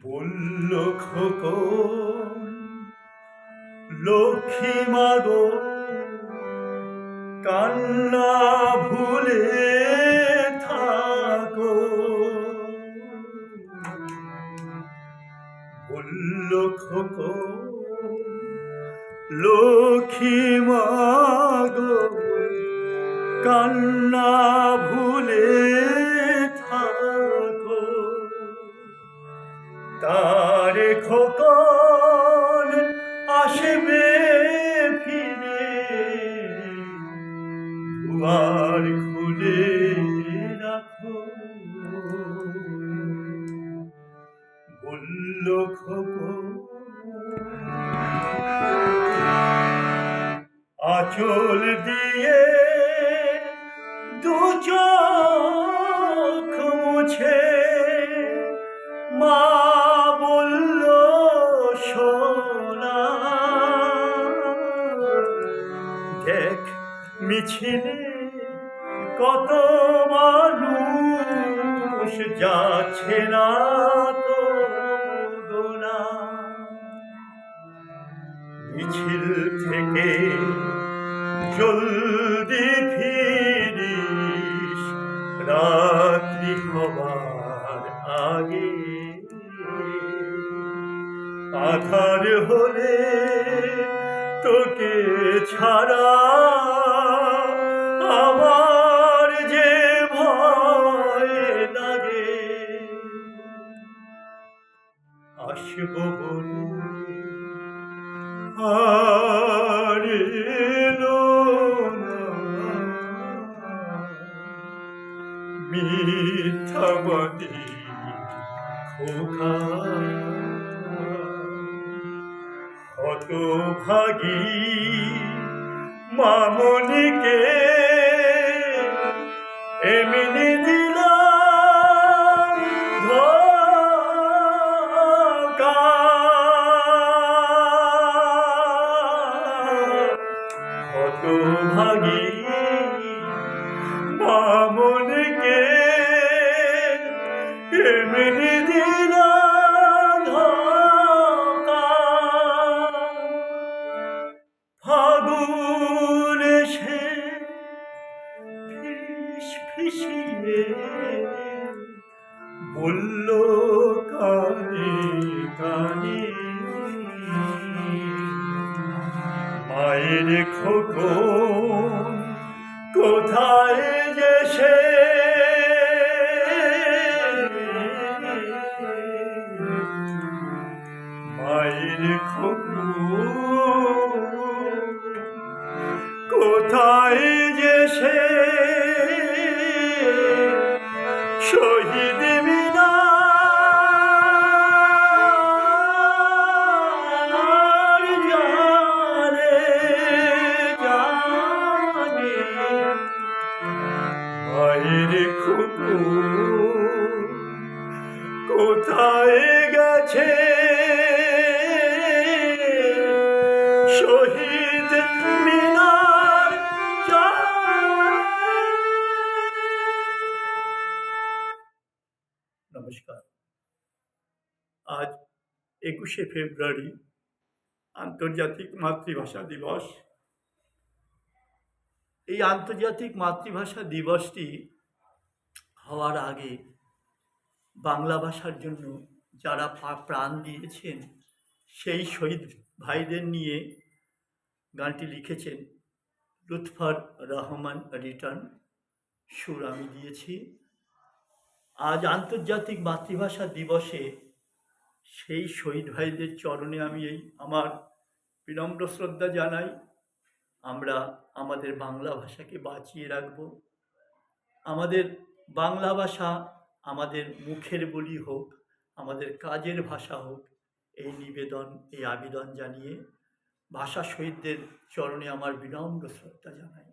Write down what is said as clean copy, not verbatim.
বলল খোকন, লক্ষ্মী মাগো কান্না ভুলে থাকো। বলল খোকন, লক্ষ্মী মাগো কান্না ভুলে থাকো। তারে খোকন আসবে ফিরে, দুয়ার খুলে রাখো। বলল খোকন, আঁচল দিয়ে দু চোখ মুছে মা বলল সোনা, দেখ মিছিলে কত মানুষ যাচ্ছে না তো গোনা। মিছিল থেকে জলদি ফিরিস রাত্রি হবার আগে। আধার হলে তোকে ছাড়া আমার যে ভয় লাগে। আসবো বলে আর এলো না, মিথ্যাবাদী খোকা। হতভাগী মামনিকে এমনি দিলাম ধোঁকা। হতভাগী মামনিকে এমনি দিলাম ধোঁকা। ফাগুন এসে ফিসফিসিয়ে বলল কানে কানে, মায়ের খোকন কোথায় যে সে। মায়ের খোকন কোথায় যে সে, শহীদ মিনার জানে জানে। মায়ের খোকন কোথায় গেছে শহীদ মিনার জানে। নমস্কার। আজ 21শে ফেব্রুয়ারি আন্তর্জাতিক মাতৃভাষা দিবস। এই আন্তর্জাতিক মাতৃভাষা দিবসটি হওয়ার আগে বাংলা ভাষার জন্য যারা প্রাণ দিয়েছেন সেই শহীদ ভাইদের নিয়ে গানটি লিখেছেন লুৎফর রহমান রিটন, সুর আমি দিয়েছি। আজ আন্তর্জাতিক মাতৃভাষা দিবসে সেই শহীদ ভাইদের চরণে আমি আমার বিনম্র শ্রদ্ধা জানাই। আমরা আমাদের বাংলা ভাষাকে বাঁচিয়ে রাখব। আমাদের বাংলা ভাষা আমাদের মুখের বলি হোক, আমাদের কাজের ভাষা হোক, এই নিবেদন, এই আবেদন জানিয়ে ভাষা শহীদদের চরণে আমার বিনম্র শ্রদ্ধা জানাই।